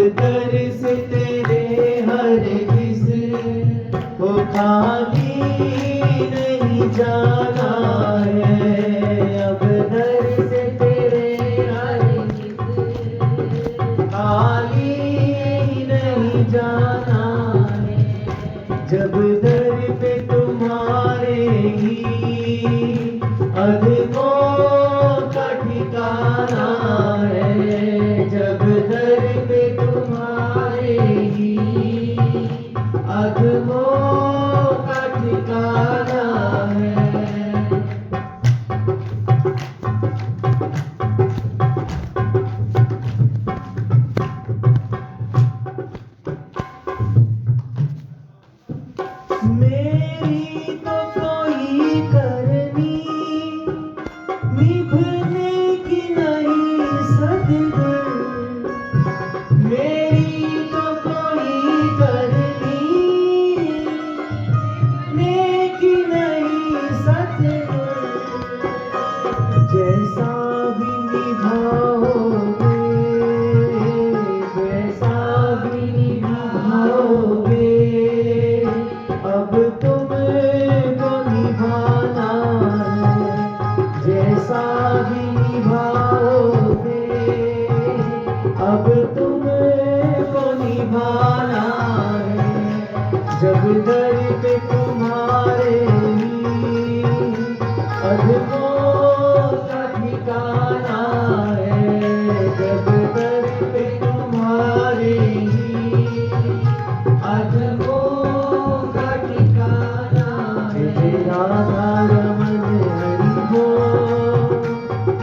दर से तेरे हरगिज़ को खाली नहीं जाना है। अब दर से तेरे हरगिज़ खाली नहीं जाना है। जब दर पे तुम्हारे ही अधमों का ठिकाना है। जब दर पे तुम्हारे ही अधमों का ठिकाना है। मेरी तो कोई करनी निभने की नहीं सदगुण। मेरी तो कोई करनी निभने की नहीं सदगुण। जैसा भी निभाओगे, जैसा भी निभाओगे, अब तुमको निभाना है। जैसा भी निभाओगे, अब तुमको निभाना है। जब दर पे तुम्हारे ही अधमों का ठिकाना है। जब दर पे तुम्हारे ही अधमों का ठिकाना है। जय राधा रमन हरि बोल,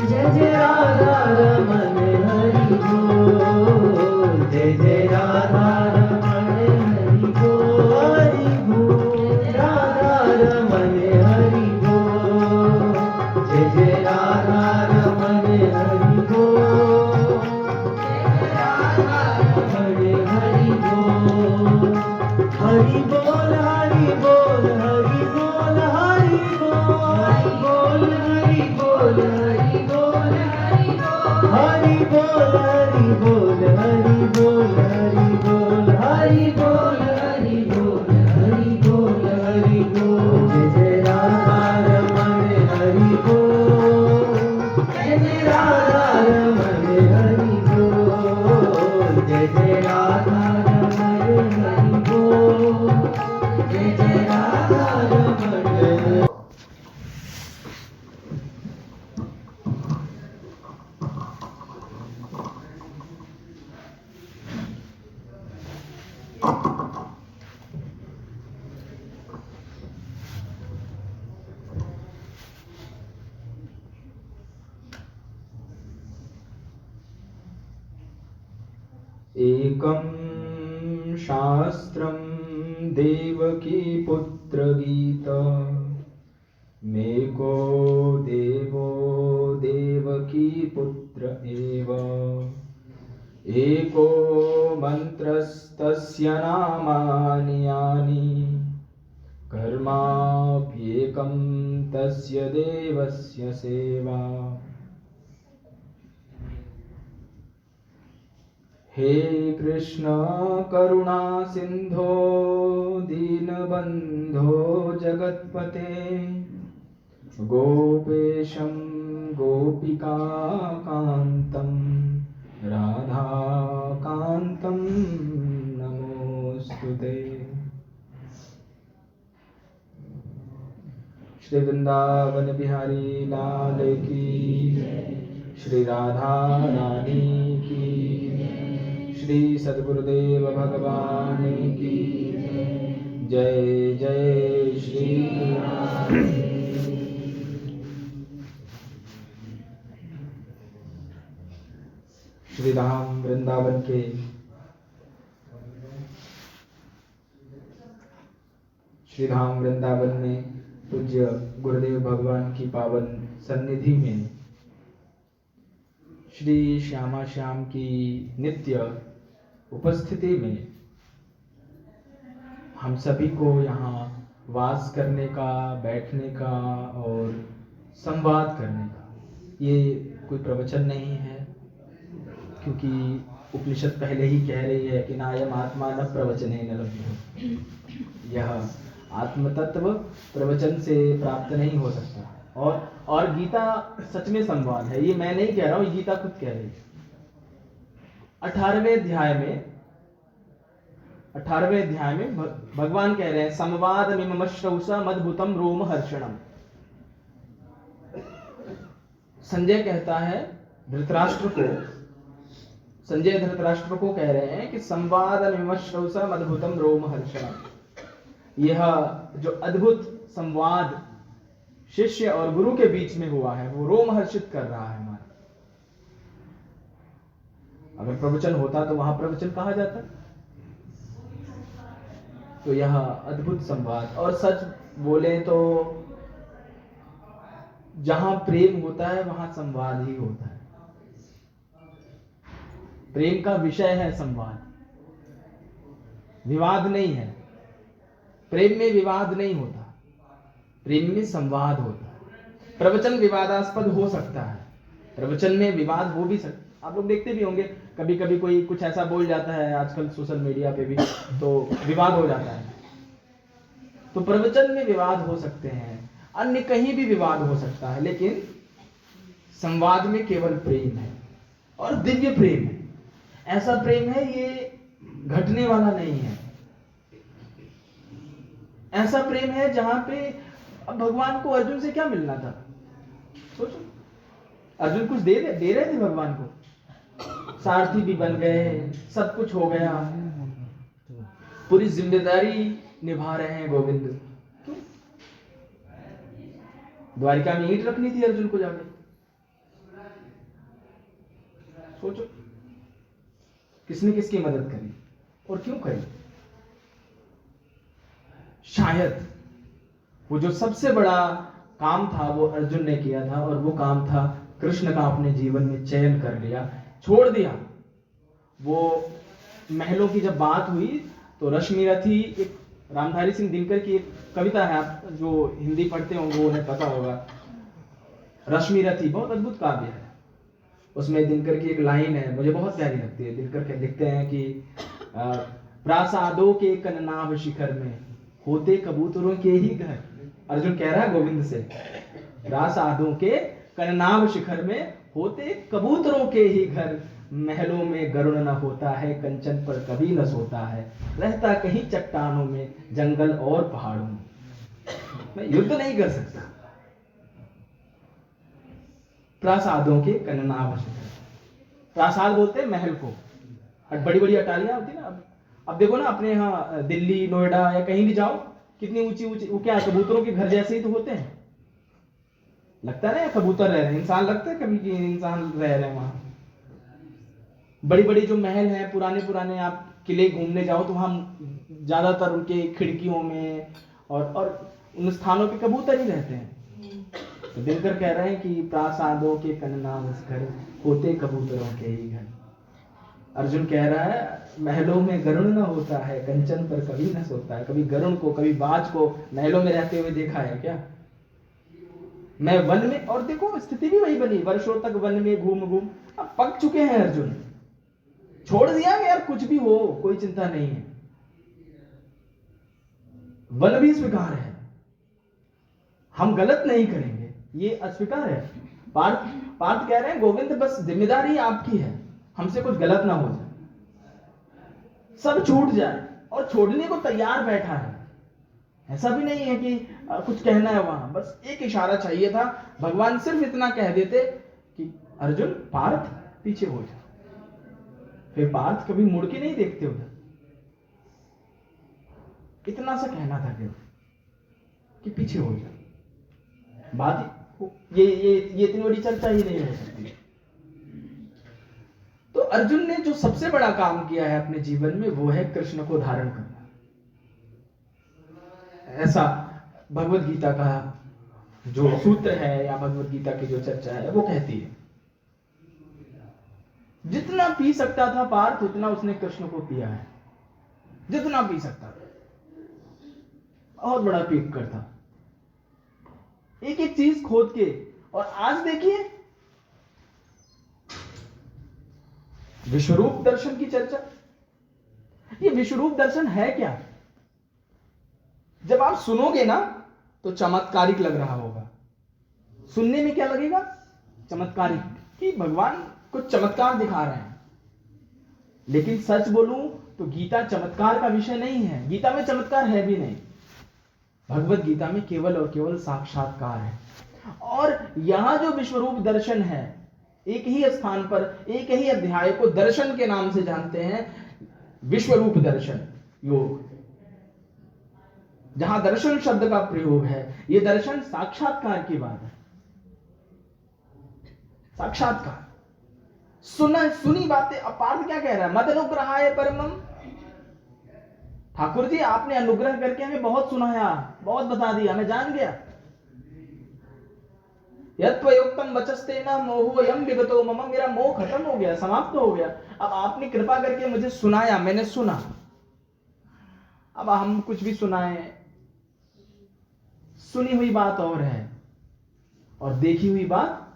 जय राधा रमन हरि बोल, जय राधा रमन हरि बोल, हरि बोल, राधा रमन हरि बोल, जय राधा रमन हरि बोल, राधा रमन हरि बोल, हरि बोल, हरि बोल, हरि बोल, हरि बोल, हरि बोल, हरि बोल, हरि बोल, हरि बोल, हरि बोल, हरि बोल, हरि बोल, हरि बोल, हरि बोल, हरि बोल, जय राधा रमन हरि बोल, जय राधा रमन हरि बोल, जय राधा रमन हरि बोल, जय राधा रमन। एकं शास्त्रं देवकी पुत्रगीत, मेको देवो देवकी पुत्र एव, एको मन्त्रस्तस्य नामानि यानि, कर्माप्येकं तस्य देवस्य सेवा। हे कृष्ण करुणा सिंधो दीनबंधो जगत्पते, गोपेशं गोपिका कांतं राधा कांतं नमोस्तुते। श्री वृंदावन बिहारी लाल की, श्री राधा रानी की, श्री सद्गुरुदेव भगवान की जय। जय श्री श्री धाम वृंदावन के श्री धाम वृंदावन में पूज्य गुरुदेव भगवान की पावन सन्निधि में श्री श्यामा श्याम की नित्य उपस्थिति में हम सभी को यहाँ वास करने का, बैठने का और संवाद करने का, ये कोई प्रवचन नहीं है, क्योंकि उपनिषद पहले ही कह रही है कि नायम आत्मा न प्रवचने न लभ्य। यह आत्म तत्व प्रवचन से प्राप्त नहीं हो सकता। और गीता सच में संवाद है, ये मैं नहीं कह रहा हूं, ये गीता खुद कह रही है। 18वें अध्याय में भगवान कह रहे हैं संवाद मिमश्रौसा मद्भुतम रोम हर्षणम। संजय कहता है संजय धृतराष्ट्र को कह रहे हैं कि संवाद मिमश्रौसा मद्भुतम रोम हर्षणम। यह जो अद्भुत संवाद शिष्य और गुरु के बीच में हुआ है वो रोम हर्षित कर रहा है हमारा। अगर प्रवचन होता तो वहां प्रवचन कहा जाता। तो यह अद्भुत संवाद, और सच बोले तो जहां प्रेम होता है वहां संवाद ही होता है। प्रेम का विषय है संवाद, विवाद नहीं है। प्रेम में विवाद नहीं होता, प्रेम में संवाद होता है। प्रवचन विवादास्पद हो सकता है, प्रवचन में विवाद हो भी सकता। आप लोग देखते भी होंगे कभी कभी कोई कुछ ऐसा बोल जाता है, आजकल सोशल मीडिया पे भी, तो विवाद हो जाता है। तो प्रवचन में विवाद हो सकते हैं, अन्य कहीं भी विवाद हो सकता है, लेकिन संवाद में केवल प्रेम है और दिव्य प्रेम है। ऐसा प्रेम है ये घटने वाला नहीं है। ऐसा प्रेम है जहां पे अब भगवान को अर्जुन से क्या मिलना था? सोचो, अर्जुन कुछ दे रहे थे भगवान को, सारथी भी बन गए, सब कुछ हो गया, पूरी जिम्मेदारी निभा रहे हैं गोविंद। क्यों? द्वारिका में ईंट रखनी थी अर्जुन को जाके। सोचो किसने किसकी मदद करी और क्यों करी? शायद वो जो सबसे बड़ा काम था वो अर्जुन ने किया था, और वो काम था कृष्ण का अपने जीवन में चयन कर लिया, छोड़ दिया। वो महलों की जब बात हुई तो रश्मि रथी, एक रामधारी सिंह दिनकर की एक कविता है, आप जो हिंदी पढ़ते होंगे वो उन्हें पता होगा। रश्मि रथी बहुत अद्भुत काव्य है। उसमें दिनकर की एक लाइन है, मुझे बहुत प्यारी लगती है। दिनकर लिखते हैं कि प्रासादों के कननाभ शिखर में होते कबूतरों के ही घर। अर्जुन कह रहा है गोविंद से, प्रासादों के कननाभ शिखर में होते कबूतरों के ही घर, महलों में गरुड़ न होता है, कंचन पर कभी न सोता है, रहता कहीं चट्टानों में, जंगल और पहाड़ों में। मैं युद्ध नहीं कर सकता। प्रासादों के कननाभ शिखर, प्रासाद बोलते हैं महल को, बड़ी बड़ी अटारियां होती ना। अब देखो ना अपने यहाँ दिल्ली नोएडा या कहीं भी जाओ, कितनी ऊंची ऊंची, वो क्या कबूतरों के घर जैसे ही तो होते हैं। लगता है ना कबूतर रह रहे हैं, इंसान लगता है कभी कि इंसान रह रहे हैं वहां। बड़ी बड़ी जो महल हैं, पुराने पुराने आप किले घूमने जाओ तो वहां ज्यादातर उनके खिड़कियों में और उन स्थानों पे कबूतर ही रहते हैं। तो दिनकर कह रहे हैं कि प्रासादों के कननाभ शिखर होते कबूतरों के ही घर। अर्जुन कह रहा है महलों में गरुड़ न होता है, कंचन पर कभी न सोता है। कभी गरुड़ को, कभी बाज को महलों में रहते हुए देखा है क्या? मैं वन में, और देखो स्थिति भी वही बनी, वर्षों तक वन में घूम घूम अब पक चुके हैं अर्जुन। छोड़ दिया कि यार कुछ भी हो कोई चिंता नहीं है, वन भी स्वीकार है, हम गलत नहीं करेंगे, ये अस्वीकार है। पार्थ कह रहे हैं गोविंद बस जिम्मेदारी आपकी है, हमसे कुछ गलत ना हो जाए, सब छूट जाए, और छोड़ने को तैयार बैठा है। ऐसा भी नहीं है कि कुछ कहना है वहां, बस एक इशारा चाहिए था। भगवान सिर्फ इतना कह देते कि अर्जुन पार्थ पीछे हो जा, फिर पार्थ कभी मुड़ के नहीं देखते उधर। इतना सा कहना था केवल कि पीछे हो जा। बात ये इतनी बड़ी चर्चा ही नहीं हो सकती। तो अर्जुन ने जो सबसे बड़ा काम किया है अपने जीवन में वो है कृष्ण को धारण करना। ऐसा भगवत गीता का जो सूत्र है या भगवत गीता की जो चर्चा है वो कहती है। जितना पी सकता था पार्थ उतना उसने कृष्ण को पिया है, जितना पी सकता था। बहुत बड़ा पीक करता, एक एक चीज खोद के। और आज देखिए विश्वरूप दर्शन की चर्चा। ये विश्वरूप दर्शन है क्या? जब आप सुनोगे ना तो चमत्कारिक लग रहा होगा। सुनने में क्या लगेगा? चमत्कारिक, कि भगवान कुछ चमत्कार दिखा रहे हैं। लेकिन सच बोलूं तो गीता चमत्कार का विषय नहीं है। गीता में चमत्कार है भी नहीं। भगवत गीता में केवल और केवल साक्षात्कार है। और यहां जो विश्वरूप दर्शन है, एक ही स्थान पर एक ही अध्याय को दर्शन के नाम से जानते हैं, विश्वरूप दर्शन योग। जहां दर्शन शब्द का प्रयोग है, यह दर्शन साक्षात्कार की बात है। साक्षात्कार, सुनी बातें। अपार्थ क्या कह रहा है? मद अनुग्रहाय परमम। ठाकुर जी, आपने अनुग्रह करके हमें बहुत सुनाया, बहुत बता दिया, मैं जान गया। यत्त्वयोक्तम वचस्तेन मोहोऽयं विगतो मम। मेरा मोह खत्म हो गया, समाप्त हो गया। अब आपने कृपा करके मुझे सुनाया, मैंने सुना। अब हम कुछ भी सुनाए, सुनी हुई बात और है और देखी हुई बात,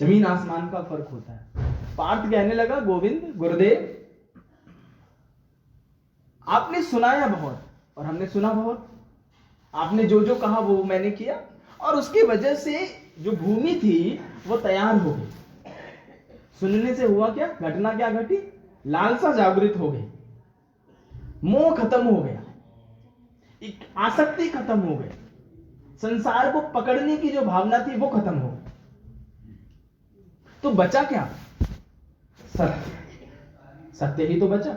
जमीन आसमान का फर्क होता है। पार्थ कहने लगा, गोविंद गुरुदेव, आपने सुनाया बहुत और हमने सुना बहुत। आपने जो जो कहा वो मैंने किया, और उसकी वजह से जो भूमि थी वो तैयार हो गई। सुनने से हुआ क्या? घटना क्या घटी? लालसा जागृत हो गई, मोह खत्म हो गया, आसक्ति खत्म हो गई, संसार को पकड़ने की जो भावना थी वो खत्म हो गई। तो बचा क्या? सत्य। सत्य ही तो बचा।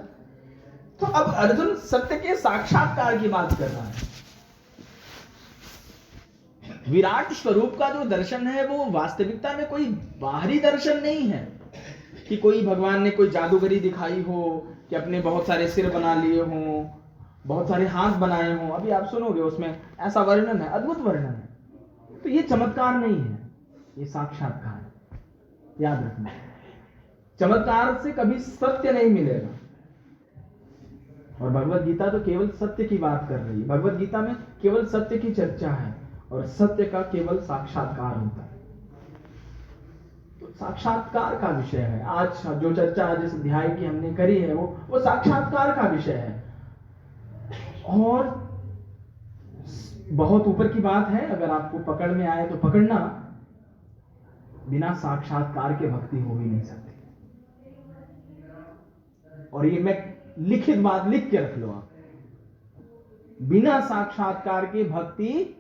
तो अब अर्जुन सत्य के साक्षात्कार की बात कर रहा है। विराट स्वरूप का जो दर्शन है वो वास्तविकता में कोई बाहरी दर्शन नहीं है कि कोई भगवान ने कोई जादूगरी दिखाई हो, कि अपने बहुत सारे सिर बना लिए हों, बहुत सारे हाथ बनाए हों। अभी आप सुनोगे उसमें ऐसा वर्णन है, अद्भुत वर्णन है। तो ये चमत्कार नहीं है, ये साक्षात्कार है। याद रखना, चमत्कार से कभी सत्य नहीं मिलेगा। और भगवत गीता तो केवल सत्य की बात कर रही है। भगवत गीता में केवल सत्य की चर्चा है और सत्य का केवल साक्षात्कार होता है। तो साक्षात्कार का विषय है आज जो चर्चा जिस अध्याय की हमने करी है, वो साक्षात्कार का विषय है। और बहुत ऊपर की बात है, अगर आपको पकड़ में आए तो पकड़ना, बिना साक्षात्कार के भक्ति हो ही नहीं सकती। और ये मैं लिखित बात लिख के रख लो आप, बिना साक्षात्कार के भक्ति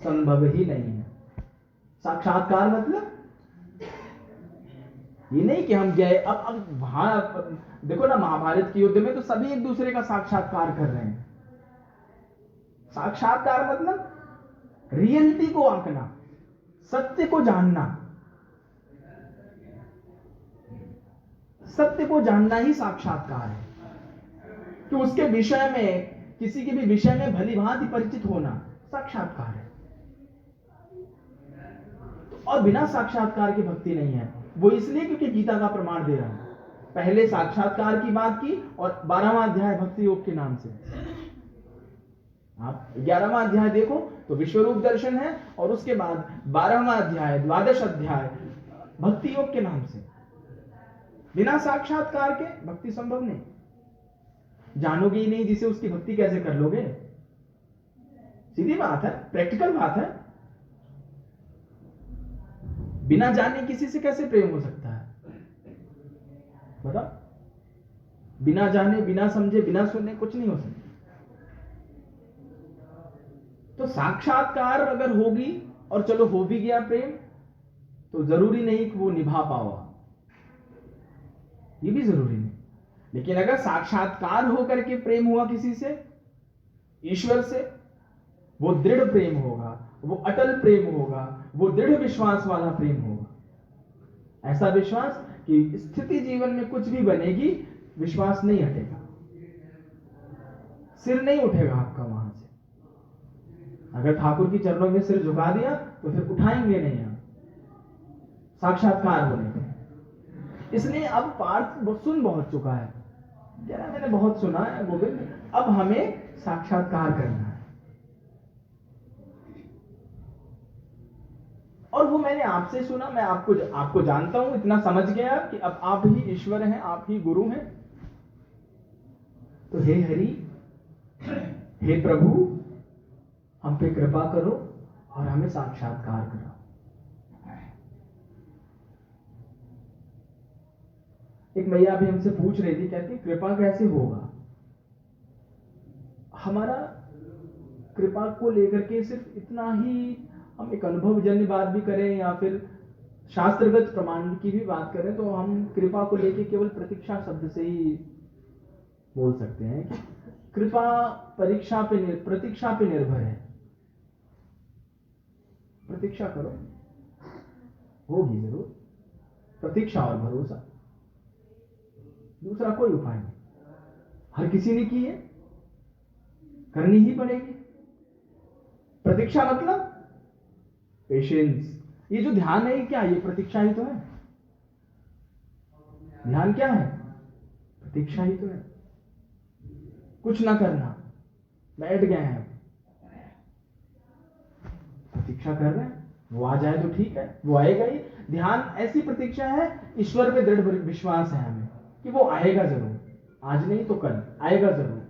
संभव ही नहीं है। साक्षात्कार मतलब ये नहीं कि हम गए, अब वहां देखो ना, महाभारत के युद्ध में तो सभी एक दूसरे का साक्षात्कार कर रहे हैं। साक्षात्कार मतलब रियलिटी को आंकना, सत्य को जानना। सत्य को जानना ही साक्षात्कार है। कि उसके विषय में, किसी के भी विषय में भली भांति परिचित होना साक्षात्कार है। और बिना साक्षात्कार की भक्ति नहीं है। वो इसलिए क्योंकि गीता का प्रमाण दे रहा है। पहले साक्षात्कार की बात की और 12वां अध्याय भक्ति योग के नाम से। आप 11वां अध्याय देखो तो विश्वरूप दर्शन है, और उसके बाद 12वां अध्याय, द्वादश अध्याय भक्ति योग के नाम से। बिना साक्षात्कार के भक्ति संभव नहीं। जानोगे ही नहीं जिसे, उसकी भक्ति कैसे कर लोगे? सीधी बात है, प्रैक्टिकल बात है। बिना जाने किसी से कैसे प्रेम हो सकता है? बताओ, बिना जाने, बिना समझे, बिना सुने कुछ नहीं हो सकता। तो साक्षात्कार अगर होगी, और चलो हो भी गया प्रेम, तो जरूरी नहीं कि वो निभा पाओ, ये भी जरूरी नहीं। लेकिन अगर साक्षात्कार होकर के प्रेम हुआ किसी से, ईश्वर से, वो दृढ़ प्रेम होगा, वो अटल प्रेम होगा, वो दृढ़ विश्वास वाला प्रेम होगा। ऐसा विश्वास कि स्थिति जीवन में कुछ भी बनेगी, विश्वास नहीं हटेगा, सिर नहीं उठेगा आपका वहां से। अगर ठाकुर की चरणों में सिर झुका दिया तो फिर उठाएंगे नहीं आप, साक्षात्कार होने में। इसलिए अब पार्थ सुन बहुत चुका है, कह रहा मैंने बहुत सुना है गोविंद, अब हमें साक्षात्कार करना है। और वो मैंने आपसे सुना, मैं आपको जानता हूं, इतना समझ गया कि अब आप ही ईश्वर हैं, आप ही गुरु हैं। तो हे हरि, हे प्रभु, हम पे कृपा करो और हमें साक्षात्कार करो। एक मैया भी हमसे पूछ रही थी, कहती कृपा कैसे होगा। हमारा कृपा को लेकर के सिर्फ इतना ही हम एक अनुभवजन्य बात भी करें या फिर शास्त्रगत प्रमाण की भी बात करें, तो हम कृपा को लेकर केवल प्रतीक्षा शब्द से ही बोल सकते हैं कि कृपा प्रतीक्षा पे निर्भर है। प्रतीक्षा करो, होगी जरूर। प्रतीक्षा और भरोसा, दूसरा कोई उपाय नहीं। हर किसी ने की है, करनी ही पड़ेगी। प्रतीक्षा मतलब पेशेंस। ये जो ध्यान है, क्या ये प्रतीक्षा ही तो है। ध्यान क्या है? प्रतीक्षा ही तो है। कुछ ना करना, बैठ गए हैं, प्रतीक्षा कर रहे हैं, वो आ जाए तो ठीक है, वो आएगा ही। ध्यान ऐसी प्रतीक्षा है, ईश्वर पे दृढ़ विश्वास है हमें कि वो आएगा जरूर, आज नहीं तो कल आएगा जरूर।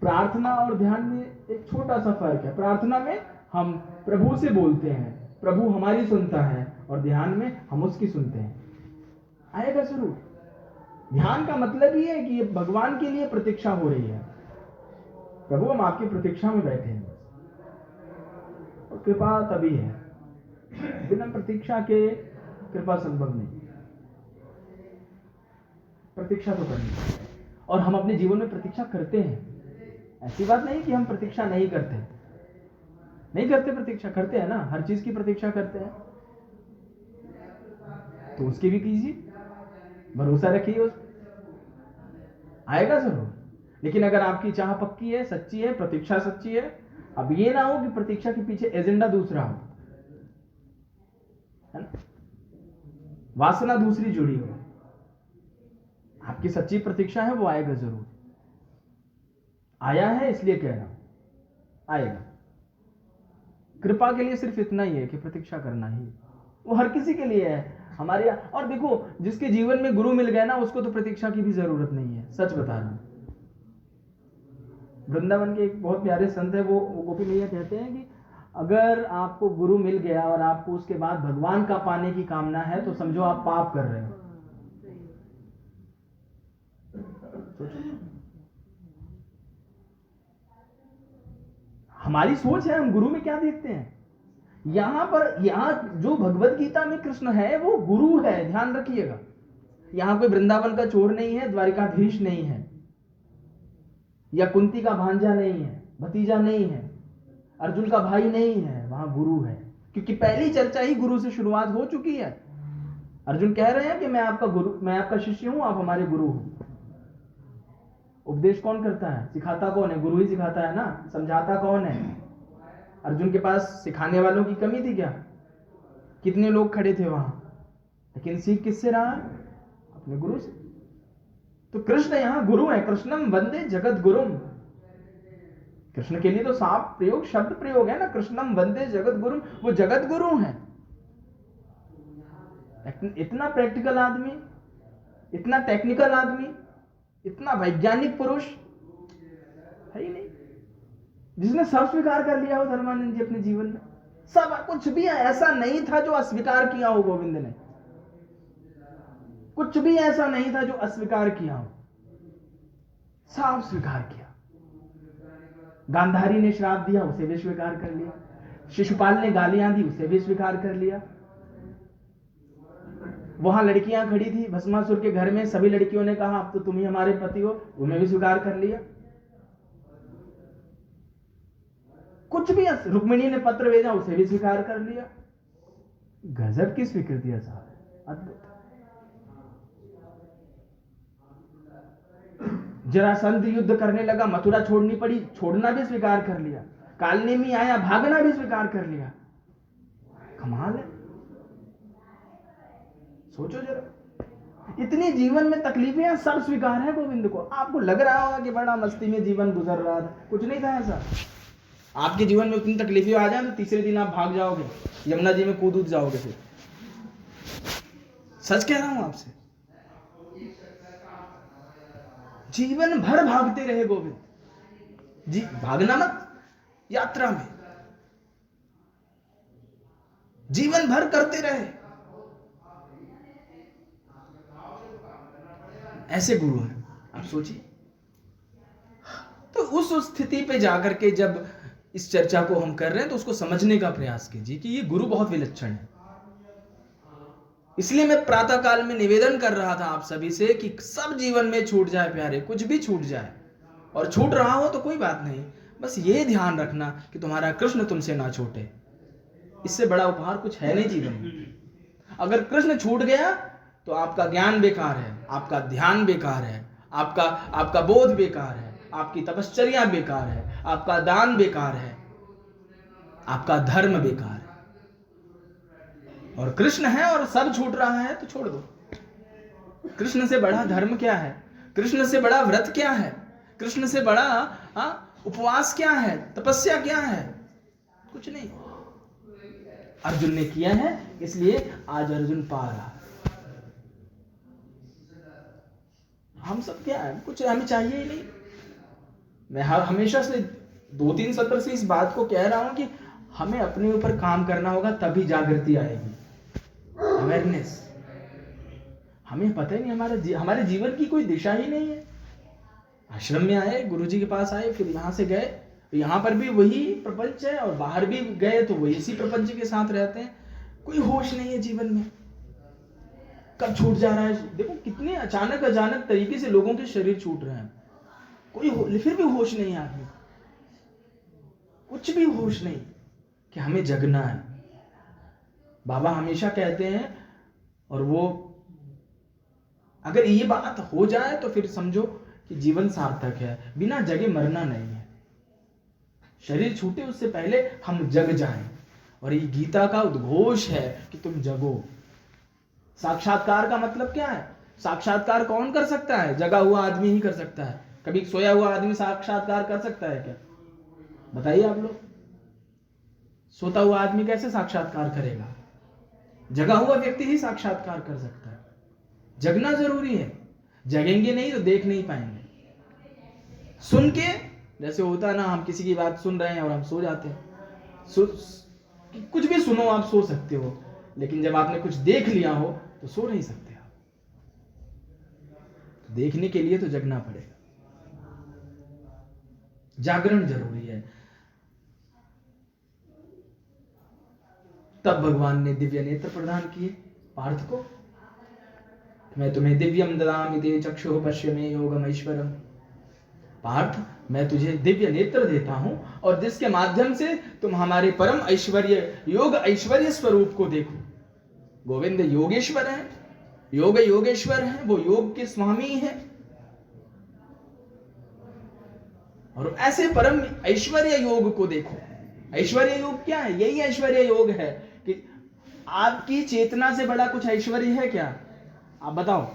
प्रार्थना और ध्यान में एक छोटा सा फर्क है। प्रार्थना में हम प्रभु से बोलते हैं, प्रभु हमारी सुनता है, और ध्यान में हम उसकी सुनते हैं। आएगा जरूर। ध्यान का मतलब ही है कि ये भगवान के लिए प्रतीक्षा हो रही है। प्रभु, हम आपकी प्रतीक्षा में बैठे हैं। और कृपा तभी है, बिना प्रतीक्षा के कृपा संभव नहीं। प्रतीक्षा तो करनी है, और हम अपने जीवन में प्रतीक्षा करते हैं। ऐसी बात नहीं कि हम प्रतीक्षा नहीं करते, नहीं करते, प्रतीक्षा करते हैं ना, हर चीज की प्रतीक्षा करते हैं। तो उसकी भी कीजिए, भरोसा रखिए, उस आएगा जरूर। लेकिन अगर आपकी चाह पक्की है, सच्ची है, प्रतीक्षा सच्ची है, अब ये ना हो कि प्रतीक्षा के पीछे एजेंडा दूसरा हो, है ना, वासना दूसरी जुड़ी हो। आपकी सच्ची प्रतीक्षा है, वो आएगा जरूर। आया है इसलिए कह रहा हूं, आएगा। कृपा के लिए सिर्फ इतना ही है कि प्रतीक्षा करना ही, वो हर किसी के लिए है हमारे। और देखो, जिसके जीवन में गुरु मिल गया ना, उसको तो प्रतीक्षा की भी जरूरत नहीं है, सच बता रहा हूं। वृंदावन के एक बहुत प्यारे संत है, वो गोपी मैया कहते हैं कि अगर आपको गुरु मिल गया और आपको उसके बाद भगवान का पाने की कामना है, तो समझो आप पाप कर रहे हो। हमारी सोच है, हम गुरु में क्या देखते हैं। यहां जो भगवत गीता में कृष्ण है, वो गुरु है, ध्यान रखिएगा। यहां कोई वृंदावन का चोर नहीं है, द्वारिकाधीश नहीं है, या कुंती का भांजा नहीं है, भतीजा नहीं है, अर्जुन का भाई नहीं है। वहां गुरु है, क्योंकि पहली चर्चा ही गुरु से शुरुआत हो चुकी है। अर्जुन कह रहे हैं कि मैं आपका गुरु, मैं आपका शिष्य हूं, आप हमारे गुरु हो। उपदेश कौन करता है? सिखाता कौन है? गुरु ही सिखाता है ना। समझाता कौन है? अर्जुन के पास सिखाने वालों की कमी थी क्या? कितने लोग खड़े थे वहां, लेकिन सीख किससे रहा? अपने गुरु से। तो कृष्ण यहां गुरु है। कृष्णम वंदे जगत गुरुम। कृष्ण के लिए तो साफ प्रयोग, शब्द प्रयोग है ना, कृष्णम वंदे जगत गुरुम। वो जगत गुरु है। इतना प्रैक्टिकल आदमी, इतना टेक्निकल आदमी, इतना वैज्ञानिक पुरुष है ही नहीं जिसने सब स्वीकार कर लिया हो। धर्मानंद जी अपने जीवन में सब, कुछ भी ऐसा नहीं था जो अस्वीकार किया हो गोविंद ने। कुछ भी ऐसा नहीं था जो अस्वीकार किया हो, सब स्वीकार किया। गांधारी ने श्राप दिया, उसे भी स्वीकार कर लिया। शिशुपाल ने गालियां दी, उसे भी स्वीकार कर लिया। वहां लड़कियां खड़ी थी भस्मासुर के घर में, सभी लड़कियों ने कहा अब तो तुम ही हमारे पति हो, उन्हें भी स्वीकार कर लिया। कुछ भी, रुक्मिणी ने पत्र भेजा, उसे भी स्वीकार कर लिया। गजब की स्वीकृति है साहब, अद्भुत। जरासंध युद्ध करने लगा, मथुरा छोड़नी पड़ी, छोड़ना भी स्वीकार कर लिया। कालनेमी आया, भागना भी स्वीकार कर लिया। कमाल है, सोचो जरा। इतनी जीवन में तकलीफें, सब स्वीकार है गोविंद को। आपको लग रहा होगा कि बड़ा मस्ती में जीवन गुजर रहा था, कुछ नहीं था ऐसा। आपके जीवन में उतनी तकलीफें आ जाए तो तीसरे दिन आप भाग जाओगे, यमुना जी में कूद जाओगे। फिर सच कह रहा हूं आपसे, जीवन भर भागते रहे गोविंद जी। भागना मत, यात्रा में जीवन भर करते रहे। ऐसे गुरु हैं, आप सोचिए। तो उस स्थिति पे जाकर के जब इस चर्चा को हम कर रहे हैं तो उसको समझने का प्रयास कीजिए कि ये गुरु बहुत विलक्षण है। इसलिए मैं प्रातः काल में निवेदन कर रहा था आप सभी से कि सब जीवन में छूट जाए प्यारे, कुछ भी छूट जाए, और छूट रहा हो तो कोई बात नहीं, बस ये ध्यान रखना कि तुम्हारा कृष्ण तुमसे ना छूटे। इससे बड़ा उपहार कुछ है नहीं जीवन में। अगर कृष्ण छूट गया तो आपका ज्ञान बेकार है, आपका ध्यान बेकार है, आपका बोध बेकार है, आपकी तपश्चर्या बेकार है, आपका दान बेकार है, आपका धर्म बेकार है। और कृष्ण है और सब छूट रहा है तो छोड़ दो। कृष्ण से बड़ा धर्म क्या है? कृष्ण से बड़ा व्रत क्या है? कृष्ण से बड़ा उपवास क्या है? तपस्या क्या है? कुछ नहीं। अर्जुन ने किया है, इसलिए आज अर्जुन पा रहा है। हम सब क्या है, कुछ हमें चाहिए ही नहीं। मैं हमेशा से 2-3 सत्र से इस बात को कह रहा हूं कि हमें अपने ऊपर काम करना होगा, तभी जागृति आएगी, अवेयरनेस। हमें पता ही नहीं, हमारे जीवन की कोई दिशा ही नहीं है। आश्रम में आए, गुरुजी के पास आए, फिर यहां से गए, यहां पर भी वही प्रपंच है, और बाहर भी गए तो वही इसी प्रपंच के साथ रहते हैं। कोई होश नहीं है जीवन में, कब छूट जा रहा है। देखो कितने अचानक तरीके से लोगों के शरीर छूट रहे हैं, फिर भी होश नहीं आदमी, कुछ भी होश नहीं कि हमें जगना है। बाबा हमेशा कहते हैं, और वो अगर ये बात हो जाए तो फिर समझो कि जीवन सार्थक है। बिना जगे मरना नहीं है। शरीर छूटे उससे पहले हम जग जाएं, और ये गीता का उद्घोष है कि तुम जगो। साक्षात्कार का मतलब क्या है? साक्षात्कार कौन कर सकता है? जगा हुआ आदमी ही कर सकता है। कभी सोया हुआ आदमी साक्षात्कार कर सकता है क्या? बताइए आप लोग। सोता हुआ आदमी कैसे साक्षात्कार करेगा? जगा हुआ व्यक्ति ही साक्षात्कार कर सकता है। जगना जरूरी है, जगेंगे नहीं तो देख नहीं पाएंगे। सुन के जैसे होता है ना, हम किसी की बात सुन रहे हैं और हम सो जाते हैं। कुछ भी सुनो, आप सो सकते हो, लेकिन जब आपने कुछ देख लिया हो तो सो नहीं सकते आप। तो देखने के लिए तो जगना पड़ेगा, जागरण जरूरी है। तब भगवान ने दिव्य नेत्र प्रदान किए पार्थ को। मैं तुम्हें दिव्यम ददामि ते चक्षुः पश्य मे योगमैश्वरम। पार्थ, मैं तुझे दिव्य नेत्र देता हूं, और जिसके माध्यम से तुम हमारे परम ऐश्वर्य, योग ऐश्वर्य स्वरूप को देखो। गोविंद योगेश्वर है, योग योगेश्वर है, वो योग के स्वामी है। और ऐसे परम ऐश्वर्य योग को देखो। ऐश्वर्य योग क्या है? यही ऐश्वर्य योग है कि आपकी चेतना से बड़ा कुछ ऐश्वर्य है क्या? आप बताओ।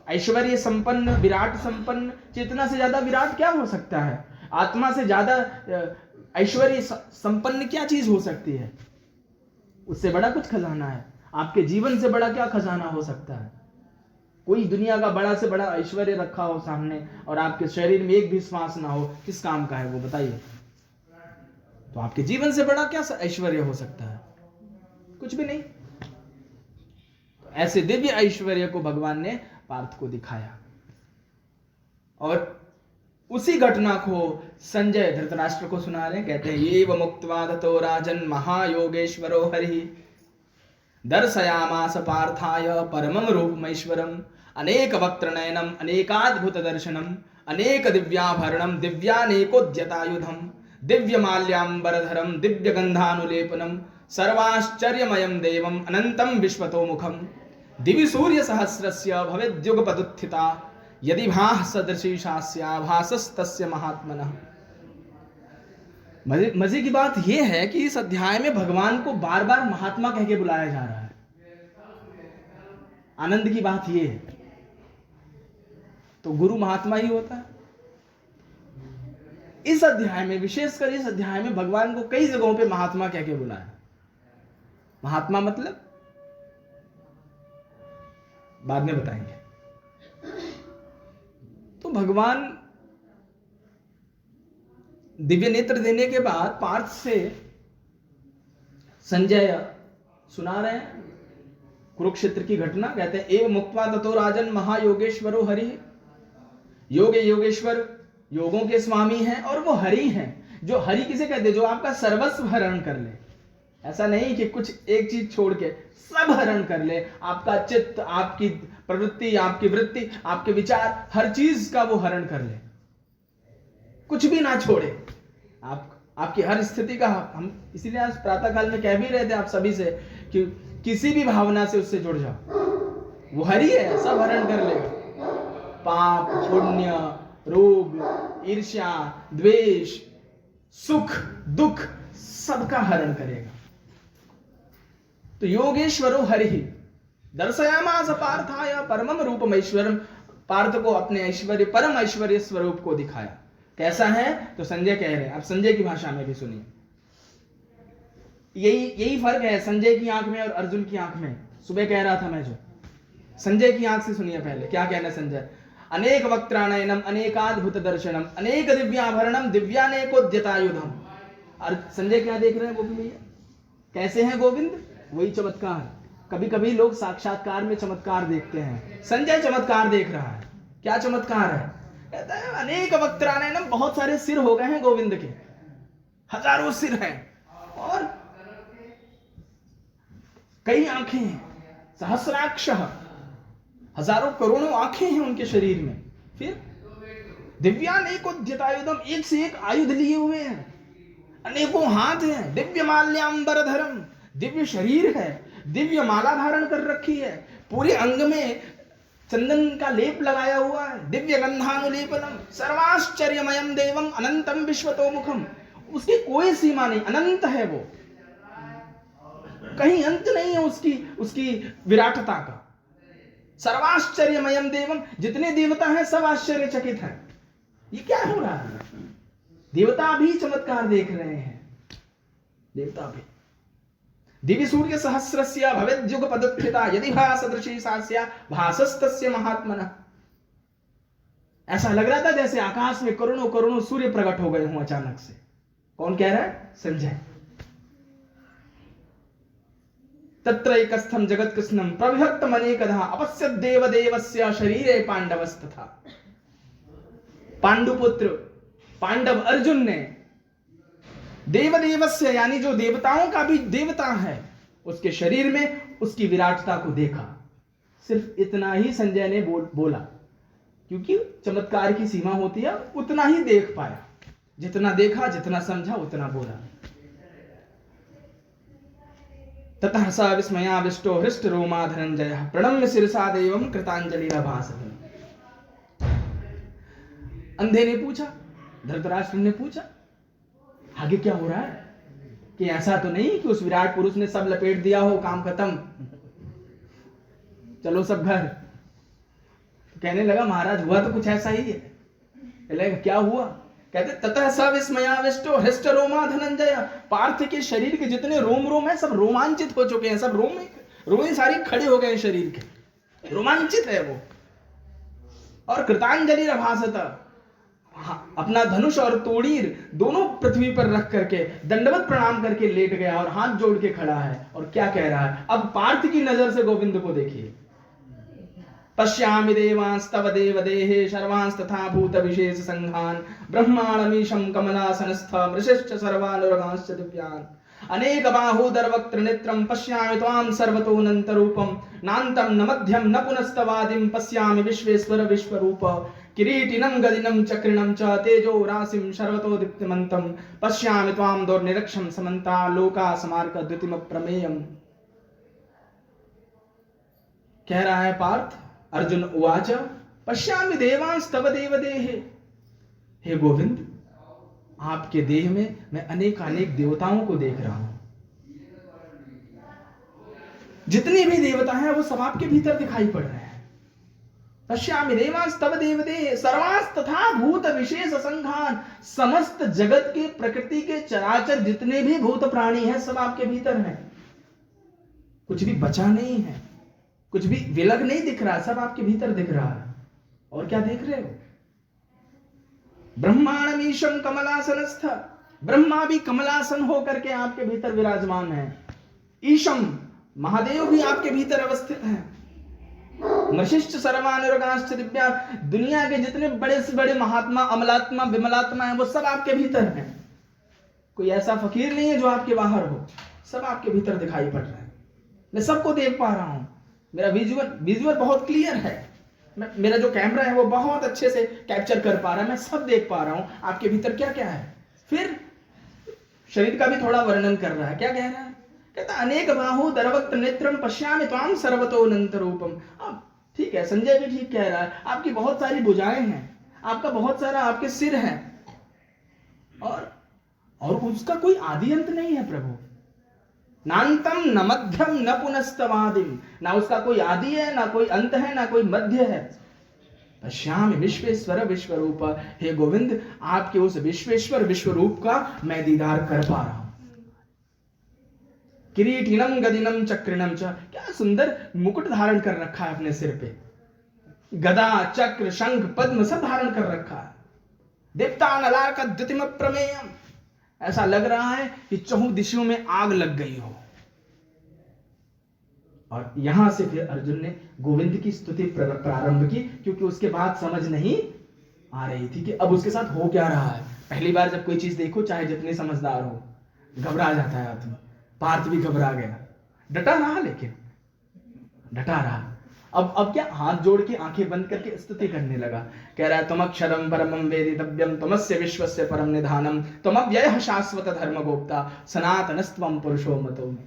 ऐश्वर्य संपन्न, विराट संपन्न, चेतना से ज्यादा विराट क्या हो सकता है? आत्मा से ज्यादा ऐश्वर्य संपन्न क्या चीज हो सकती है? उससे बड़ा कुछ खजाना है। आपके जीवन से बड़ा क्या खजाना हो सकता है? कोई दुनिया का बड़ा से बड़ा ऐश्वर्य रखा हो सामने, और आपके शरीर में एक भी श्वास ना हो, किस काम का है वो बताइए? तो आपके जीवन से बड़ा क्या ऐश्वर्य हो सकता है? कुछ भी नहीं। तो ऐसे दिव्य ऐश्वर्य को भगवान ने पार्थ को दिखाया, और उसी घटना को संजय धृतराष्ट्र को सुना रहे। कहते हैं, ये व मुक्त्वा ततो राजन महायोगेश्वरो हरि दर्शयामास पार्थाय परमं रूपमैश्वरम् अनेक वक्त्र नयनम अनेकाद्भुत दर्शनम अनेक दिव्याभरणम दिव्यानेकोद्यतायुधम दिव्य माल्याम्बरधरम दिव्य गंधानुलेपनम सर्वाश्चर्यमयं देवम अनंतम विश्वतो मुखम दिवि सूर्य सहस्रस्य भवेद्युगपदुत्थिता यदि भाः सदृशी शास्या भासस्तस्य महात्मनः। मजे की बात यह है कि इस अध्याय में भगवान को बार बार महात्मा कह के बुलाया जा रहा है। आनंद की बात यह है। तो गुरु महात्मा ही होता है। इस अध्याय में, विशेषकर इस अध्याय में भगवान को कई जगहों पे महात्मा कह के बुलाया। महात्मा मतलब बाद में बताएंगे। तो भगवान दिव्य नेत्र देने के बाद पार्थ से संजय सुना रहे हैं कुरुक्षेत्र की घटना। कहते हैं एव मुक्त्वा ततो राजन महायोगेश्वरो हरि। योग योगेश्वर, योगों के स्वामी हैं और वो हरि हैं। जो हरि किसे कहते हैं? जो आपका सर्वस्व हरण कर ले। ऐसा नहीं कि कुछ एक चीज छोड़ के सब हरण कर ले। आपका चित्त, आपकी प्रवृत्ति, आपकी वृत्ति, आपके विचार, हर चीज का वो हरण कर ले, कुछ भी ना छोड़े। आपकी हर स्थिति का हम इसीलिए आज प्रातः काल में कह भी रहे थे आप सभी से कि किसी भी भावना से उससे जुड़ जाओ, वो हरि है, सब हरण कर लेगा। पाप, पुण्य, रोग, ईर्ष्या, द्वेष, सुख, दुख, सबका हरण करेगा। तो योगेश्वरो हरि दर्शयामास पार्थाय परमम रूपम ऐश्वर्यम। पार्थ को अपने ऐश्वर्य, परम ऐश्वर्य स्वरूप को दिखाया। कैसा है? तो संजय कह रहे हैं, अब संजय की भाषा में भी सुनिए। यही फर्क है संजय की आंख में और अर्जुन की आंख में। सुबह कह रहा था मैं, जो संजय की आंख से सुनिए पहले क्या कहना है संजय। अनेक वक्त्रानयनम अनेकाद्भुत दर्शनम अनेक दिव्याभरणम दिव्यानेकोद्यतायुधम। और संजय क्या देख रहे हैं गोविंद भैया? कैसे हैं गोविंद? वही चमत्कार। कभी कभी लोग साक्षात्कार में चमत्कार देखते हैं, संजय चमत्कार देख रहा है। क्या चमत्कार है? कहता है अनेक वक्त्रानयनम, बहुत सारे सिर हो गए हैं गोविंद के, हजारों सिर हैं और कई आंखें हैं, सहस्राक्ष, हजारों करोड़ों आंखें हैं उनके शरीर में। फिर दिव्यानेकोद्यतायुधम, एक से एक आयुध लिए हुए हैं, अनेकों हाथ हैं। दिव्य माल्याम्बरधरम, दिव्य शरीर है, दिव्य माला धारण कर रखी है, पूरे अंग में चंदन का लेप लगाया हुआ है। दिव्य गंधानुलेपनम सर्वाश्चर्यमयम देवम अनंतम विश्वतोमुखम। उसकी कोई सीमा नहीं, अनंत है वो, कहीं अंत नहीं है उसकी विराटता का। सर्वाश्चर्यमयम देवम, जितने देवता हैं सब आश्चर्यचकित हैं। ये क्या हो रहा है? देवता भी चमत्कार देख रहे हैं, देवता भी। दिव्य सूर्य सहस्रस्य भवेद् युगपदुत्थिता यदि भासदृशी सास्या भासस्तस्य महात्मनः। ऐसा लग रहा था जैसे आकाश में करोड़ों करोड़ों सूर्य प्रकट हो गए हों अचानक से। कौन कह रहा है? संजय। तत्रैकस्थं जगत्कृष्णं प्रविभक्तमनेकधा अपश्यद् देवदेवस्य शरीरे पांडवस्तथा। पांडुपुत्र पांडव अर्जुन ने देवदेवस्य, यानी जो देवताओं का भी देवता है, उसके शरीर में उसकी विराटता को देखा। सिर्फ इतना ही संजय ने बोला, क्योंकि चमत्कार की सीमा होती है, उतना ही देख पाया। जितना देखा, जितना समझा, उतना बोला। ततः स विस्मयाविष्टो हृष्ट रोमा धनंजयः प्रणम्य शिरसा देवं कृतांजलिरभासते। अंधे ने पूछा, धृतराष्ट्र ने पूछा, आगे क्या हो रहा है? कि ऐसा तो नहीं कि उस विराट पुरुष ने सब लपेट दिया हो, काम खत्म, चलो सब घर। तो कहने लगा महाराज हुआ तो कुछ ऐसा ही है। कहने क्या हुआ? कहते ततः स विस्मयाविष्टो हृष्ट रोमा धनंजय। पार्थ के शरीर के जितने रोम रोम है सब रोमांचित हो चुके हैं, सब रोम सारी खड़े हो गए शरीर के, रोमांचित है वो। और कृतांजलि रभासत, अपना धनुष और तोड़ीर दोनों पृथ्वी पर रख करके दंडवत प्रणाम करके लेट गया और हाथ जोड़ के खड़ा है। और क्या कह रहा है? अब पार्थ की नजर से गोविंद को देखिए। पश्यामि देवांस्तव देवदेहे सर्वांस्तथा भूत विशेष संघान ब्रह्माणमीशं कमलासनस्थ मृषश्च सर्वानुरगांश्च दिव्यान् अनेक बाहूदर वक्त्र नेत्रं पश्यामि त्वां सर्वतोऽनंत रूपं नान्तं न मध्यं न पुनस्तवादिं पश्यामि विश्वेश्वर विश्वरूप किरीटिनं गदिनं चक्रिणं च तेजो राशिं सर्वतो दीप्तिमन्तं पश्यामि त्वां दुर्निरीक्षं समन्ता लोका समार्क द्युतिम प्रमेयम्। कह रहा है पार्थ। अर्जुन उवाच पश्यामि देवांस्तव देवदेहे। हे गोविंद, आपके देह में मैं अनेक अनेक देवताओं को देख रहा हूं। जितने भी देवता हैं वो सब आपके भीतर दिखाई पड़ रहे हैं। पश्यामि देवास्तव देवते सर्वास तथा भूत विशेष संघान, समस्त जगत के प्रकृति के चराचर जितने भी भूत प्राणी हैं सब आपके भीतर हैं। कुछ भी बचा नहीं है, कुछ भी विलग नहीं दिख रहा, सब आपके भीतर दिख रहा है। और क्या देख रहे हो? ब्रह्मांडमीशम कमलासनस्थ, ब्रह्मा भी कमलासन होकर के आपके भीतर विराजमान है। ईशम, महादेव भी आपके भीतर अवस्थित है। वशिष्ठ सर्वानुरागाश्च दिव्या, दुनिया के जितने बड़े से बड़े महात्मा, अमलात्मा, विमलात्मा है वो सब आपके भीतर हैं। कोई ऐसा फकीर नहीं है जो आपके बाहर हो, सब आपके भीतर दिखाई पड़ रहा है। मैं सबको देख पा रहा हूं, मेरा विजुअल बहुत क्लियर है, मेरा जो कैमरा है वो बहुत अच्छे से कैप्चर कर पा रहा है, मैं सब देख पा रहा हूं आपके भीतर क्या क्या है। फिर शरीर का भी थोड़ा वर्णन कर रहा है। क्या कह रहा है? कहता अनेक बाहु दरवक्त नेत्रम पश्यामि त्वाम सर्वतो अनंत रूपम। अब ठीक है, संजय भी ठीक कह रहा है, आपकी बहुत सारी भुजाएं हैं, आपका बहुत सारा आपके सिर है, और उसका कोई आदि अंत नहीं है प्रभु। नान्तम न मध्यम न पुनस्तवादिम, ना उसका कोई आदि है, ना कोई अंत है, ना कोई मध्य है। पश्यामि विश्वेश्वर विश्वरूप, हे गोविंद आपके उस विश्वेश्वर विश्वरूप का मैं दीदार कर पा रहा हूं। किरीटिनम गदिनम चक्रिणम च, क्या सुंदर मुकुट धारण कर रखा है अपने सिर पे, गदा चक्र शंख पद्म सब धारण कर रखा है। दीप्तानलार्क द्युतिम प्रमेयम, ऐसा लग रहा है कि चहुं दिशों में आग लग गई हो। और यहां से फिर अर्जुन ने गोविंद की स्तुति प्रारंभ की, क्योंकि उसके बाद समझ नहीं आ रही थी कि अब उसके साथ हो क्या रहा है। पहली बार जब कोई चीज देखो, चाहे जितने समझदार हो, घबरा जाता है आदमी। पार्थ भी घबरा गया, डटा रहा, लेकिन डटा रहा। अब क्या, हाथ जोड़ के आंखें बंद करके स्तुति करने लगा। कह रहा है त्वमक्षरम परमं वेदितव्यम त्वमस्य विश्वस्य परम निधानम त्वमव्ययः शाश्वत धर्मगोप्ता सनातनस्त्वं पुरुषो मतो मे।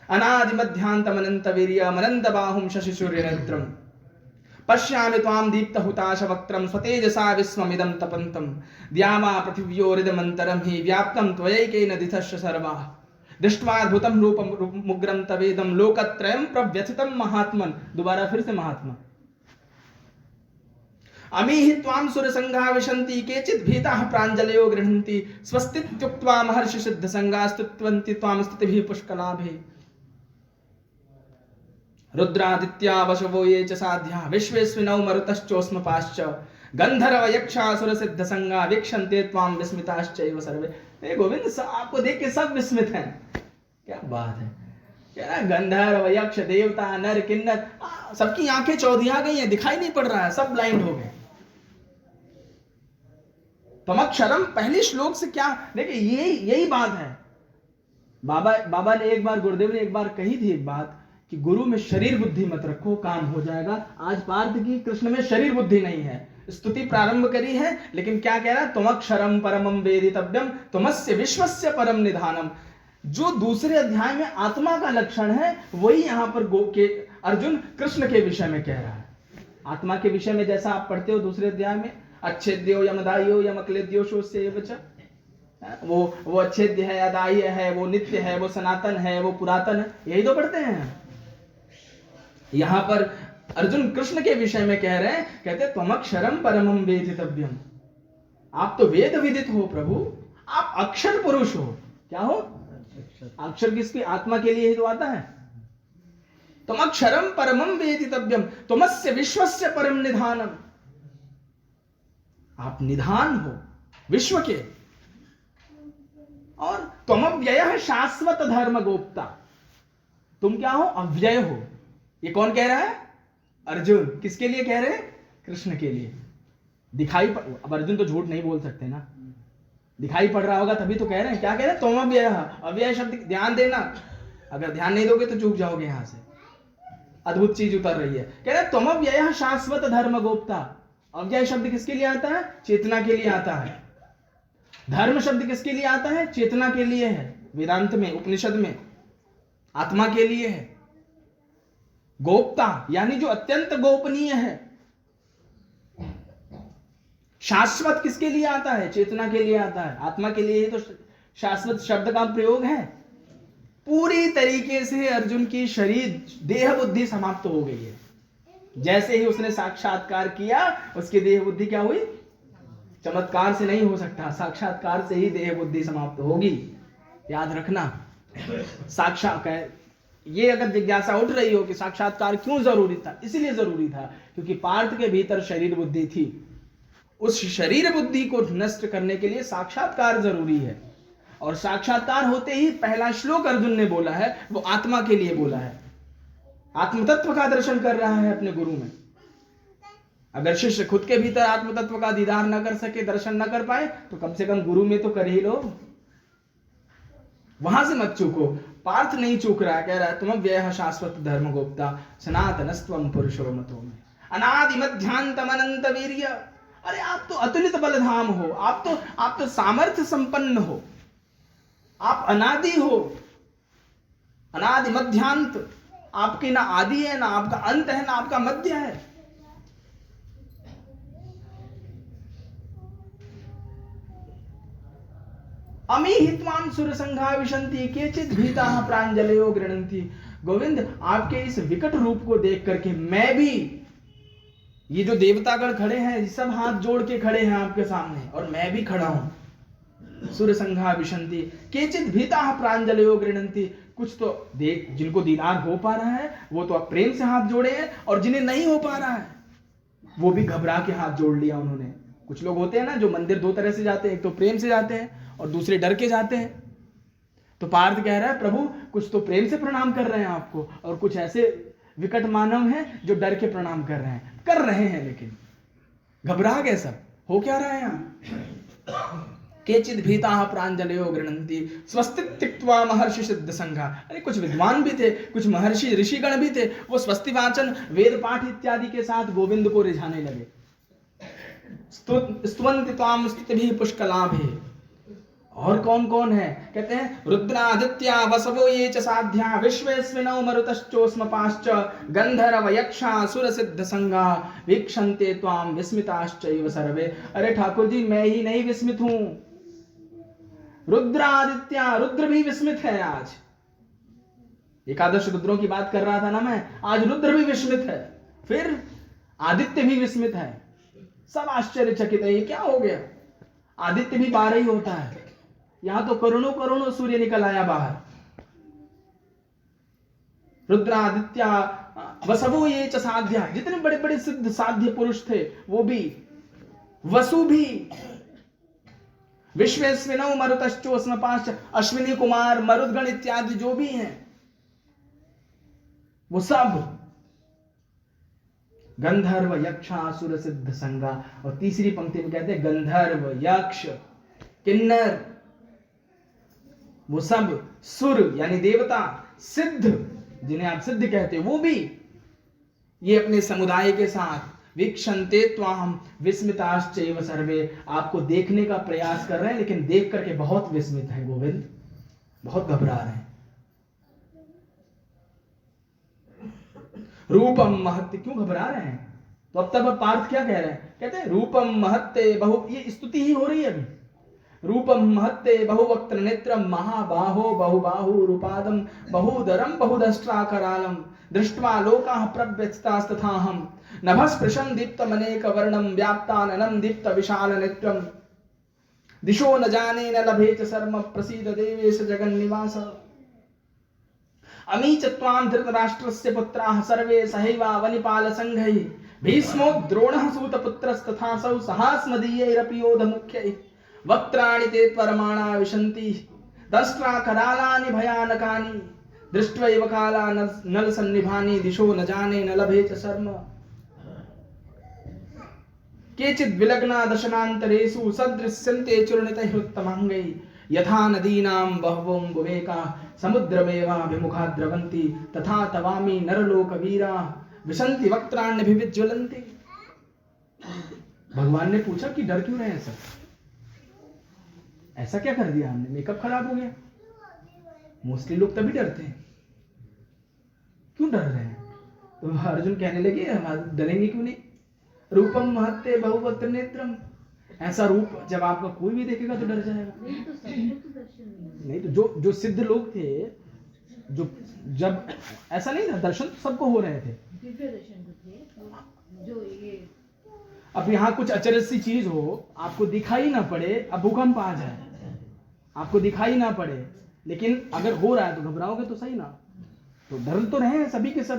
अनादि मध्यांतमनंत वीर्यम् अनंत बाहुं शशि सूर्यनेत्रम् पश्यामि त्वां दीप्तहुताश वक्त्रं स्वतेजसा विश्वमिदं तपन्तम् द्यावा पृथिव्योरिदमन्तरं हि व्याप्तं त्वयैकेन दिशश्च सर्वाः दृष्ट्वाद्भुतं रूपं मुग्रं तवेदं लोकत्रयं प्रव्यथितं महात्मन्। दोबारा फिर से महात्मा। अमीहि त्वां सुरसंघा विशन्ति केचित् भीताः प्राञ्जलयो गृह्णन्ति स्वस्तित्युक्त्वा महर्षि सिद्धसंगाः स्तुत्वन्ति त्वां स्तुतिभिः पुष्कलाभिः। रुद्रादित्या वशवो ये च साध्या विश्वेस्मिनौ मरुतश्चोष्मपाश्च गंधर्व यक्षासुर सिद्ध संगा वीक्षन्ते त्वां विस्मिताश्चैव सर्वे। हे गोविंद, आपको देख के सब विस्मित हैं। क्या बात है! क्या गंधर्व यक्ष देवता नर किन्नर सबकी आंखें चौधिया गई हैं, दिखाई नहीं पड़ रहा है, सब ब्लाइंड हो गए। त्वमक्षरम पहले श्लोक से क्या देखिए, यही बात है। बाबा ने एक बार, गुरुदेव ने एक बार कही थी एक बात कि गुरु में शरीर बुद्धि मत रखो, काम हो जाएगा। आज पार्थ की कृष्ण में शरीर बुद्धि नहीं है। स्तुति प्रारंभ करी है, लेकिन क्या कह रहा है? त्वमक्षरम परमं वेदितव्यम त्वमस्य विश्वस्य परम निधानम। जो दूसरे अध्याय में आत्मा का लक्षण है, वही यहां पर अर्जुन कृष्ण के विषय में कह रहा है। आत्मा के विषय में जैसा आप पढ़ते हो दूसरे अध्याय में, अच्छेद्यो यमदायो यमक्लेद्यो शोष्येव च, वो अच्छेद्य है, अदाह्य है, वो नित्य है, वो सनातन है, वो पुरातन है, यही तो पढ़ते हैं। यहां पर अर्जुन कृष्ण के विषय में कह रहे हैं, कहते त्वमक्षरम परमं वेदितव्यम। आप तो वेद विदित हो प्रभु, आप अक्षर पुरुष हो। क्या हो? अक्षर किसकी? आत्मा के लिए ही तो आता है। त्वमक्षरम परमं वेदितव्यम त्वमस्य विश्वस्य परम निधानम। आप निधान हो विश्व के, और त्वमव्ययः शाश्वत धर्म गोप्ता। तुम क्या हो? अव्यय हो। ये कौन कह रहा है? अर्जुन। किसके लिए कह रहे हैं? कृष्ण के लिए। अब अर्जुन तो झूठ नहीं बोल सकते ना, दिखाई पड़ रहा होगा तभी तो कह रहे हैं। क्या कह रहे हैं? तुम अव्यय। अव्यय शब्द ध्यान देना, अगर ध्यान नहीं दोगे तो चूक जाओगे। यहां से अद्भुत चीज उतर रही है। कह रहे हैं तुम अव्यय शाश्वत धर्म गोप्ता। अव्यय शब्द किसके लिए आता है? चेतना के लिए आता है। धर्म शब्द किसके लिए आता है? चेतना के लिए है। वेदांत में, उपनिषद में आत्मा के लिए है। गोप्ता यानी जो अत्यंत गोपनीय है। शाश्वत किसके लिए आता है? चेतना के लिए आता है। आत्मा के लिए ही तो शाश्वत शब्द का प्रयोग है। पूरी तरीके से अर्जुन की शरीर देह बुद्धि समाप्त हो गई है। जैसे ही उसने साक्षात्कार किया उसकी देह बुद्धि क्या हुई? चमत्कार से नहीं हो सकता, साक्षात्कार से ही देह बुद्धि समाप्त होगी, याद रखना। साक्षात्कार, ये अगर जिज्ञासा उठ रही हो कि साक्षात्कार क्यों जरूरी था, इसलिए जरूरी था क्योंकि पार्थ के भीतर शरीर बुद्धि थी। उस शरीर बुद्धि को नष्ट करने के लिए साक्षात्कार जरूरी है। और साक्षात्कार होते ही पहला श्लोक अर्जुन ने बोला है वो आत्मा के लिए बोला है, आत्म तत्व का दर्शन कर रहा है अपने गुरु में। अगर शिष्य खुद के भीतर आत्म तत्व का दीदार न कर सके, दर्शन न कर पाए, तो कम से कम गुरु में तो कर ही लो। वहां से मत चूको। पार्थ नहीं चूक रहा, कह रहा है तुम व्यय शाश्वत धर्म गोप्ता सनातनस्त्वम पुरुषो मतो में अनादि मध्यांतम अनंत वीर्य। अरे आप तो अतुलित बलधाम हो, आप तो सामर्थ्य संपन्न हो, आप अनादि हो, अनादि मध्यांत। आपकी ना आदि है, ना आपका अंत है, ना आपका मध्य है। अमी हित्वाम सुर संघा विशंति केचित भीताः प्रांजलयो गृणंति। गोविंद, आपके इस विकट रूप को देख करके मैं भी, ये जो देवतागण खड़े हैं सब हाथ जोड़ के खड़े हैं आपके सामने, और मैं भी खड़ा हूं। सुर संघा विशंति केचित भीताः प्रांजलयो गृणंति। कुछ तो देख, जिनको दीदार हो पा रहा है वो तो अब प्रेम से हाथ जोड़े हैं, और जिन्हें नहीं हो पा रहा है वो भी घबरा के हाथ जोड़ लिया उन्होंने। कुछ लोग होते हैं ना जो मंदिर दो तरह से जाते हैं, एक तो प्रेम से जाते हैं और दूसरे डर के जाते हैं। तो पार्थ कह रहा है प्रभु कुछ तो प्रेम से प्रणाम कर रहे हैं आपको, और कुछ ऐसे विकट मानव हैं जो डर के प्रणाम कर रहे हैं लेकिन घबरा गए सब। हो क्या रहा है यहाँ? केचित भीताः प्रांजलयो गृणन्ति स्वस्ति त्यक्त्वा महर्षि सिद्ध संघा। अरे कुछ विद्वान भी थे, कुछ महर्षि ऋषिगण भी थे, वो स्वस्ति वाचन वेद पाठ इत्यादि के साथ गोविंद को रिझाने लगे। स्तुवन्ति त्वां स्तुतिभिः पुष्कलाभिः। और कौन कौन है? कहते हैं रुद्रादित्या वसवो ये च साध्या विश्वेस्मिनौ मरुतश्चोष्मपाश्च गंधर्व यक्षा सुर सिद्ध संगा वीक्षन्ते त्वां विस्मिताश्चैव सर्वे। अरे ठाकुर जी, मैं ही नहीं विस्मित हूं, रुद्रादित्या, रुद्र भी विस्मित है। आज एकादश रुद्रों की बात कर रहा था ना मैं, आज रुद्र भी विस्मित है, फिर आदित्य भी विस्मित है। सब आश्चर्यचकित है, ये क्या हो गया? आदित्य भी 12 ही होता है, यहां तो करोड़ों करोड़ों सूर्य निकल आया बाहर। रुद्रादित्या वसवो ये च साध्या, जितने बड़े बड़े सिद्ध साध्य पुरुष थे वो भी, वसु भी, विश्वेस्मिनौ मरुतश्चोष्मपाश्च, अश्विनी कुमार मरुदगण इत्यादि जो भी हैं वो सब, गंधर्व यक्षासुर सिद्ध संगा। और तीसरी पंक्ति में कहते हैं गंधर्व यक्ष किन्नर, वो सब, सुर यानी देवता, सिद्ध जिन्हें आप सिद्ध कहते हो वो भी, ये अपने समुदाय के साथ वीक्षन्ते त्वां विस्मिताश्चैव सर्वे, आपको देखने का प्रयास कर रहे हैं लेकिन देख करके बहुत विस्मित हैं गोविंद, बहुत घबरा रहे हैं। रूपम महत्ते, क्यों घबरा रहे हैं? तो अब तक पार्थ क्या कह रहे हैं? कहते हैं रूपम महत्ते बहु, ये स्तुति ही हो रही है अभी। रूपम महत्ते बहुवक्त्र नेत्रम महाबाहो बहुबाहु रूपादम बहुदरम बहुदष्ट्राकरालम दृष्ट्वा लोकाः प्रव्यथितास्तथाहं नभस्पृशं दीप्तमनेक वर्णं व्याप्ताननं दीप्त विशाल नेत्रम दिशो न जाने न लभे च शर्म प्रसीद देवेश जगन्निवास। अमी च त्वां धृतराष्ट्रस्य पुत्राः सर्वे सहैवा वनिपाल संघैः भीष्मो द्रोणः सूतपुत्रस्तथासौ सहास्मदीयैरपि योधमुख्यैः वक्त्राणि ते परमाणा विशन्ति दष्ट्रा करालानि भयानकानि दृष्ट्वैव काला नल सन्निभानि दिशो न जाने न लभे च शर्म। केचिद् विलग्ना दशनान्तरेषु सदृश्यन्ते चूर्णितैरुत्तमाङ्गैः यथा नदीनां बहवोऽम्बुवेकाः समुद्रमेवाभिमुखा द्रवन्ति तथा तवामि नरलोकवीराः विशन्ति वक्त्राण्यभिविज्ज्वलन्ति। भगवान ने पूछा कि डर क्यों रहे हैं सब? ऐसा क्या कर दिया हमने? मेकअप खराब हो गया? मोस्टली लोग तभी डरते हैं। क्यों डर रहे हैं? तो अर्जुन कहने लगे डरेंगे क्यों नहीं? रूपम महत्ते बहुवक्त्र नेत्रम, ऐसा रूप जब आपका कोई भी देखेगा तो डर जाएगा। नहीं तो जो सिद्ध लोग थे जो जब ऐसा नहीं था, दर्शन तो सबको हो रहे थे। दिव्य दर्शन जो थे, जो ये अब यहाँ कुछ अचरज सी चीज हो, आपको दिखाई ना पड़े, अब भूकंप आ जाए, आपको दिखाई ना पड़े, लेकिन अगर हो रहा है तो घबराओगे तो सही ना। तो डर तो रहे हैं सभी के सभी।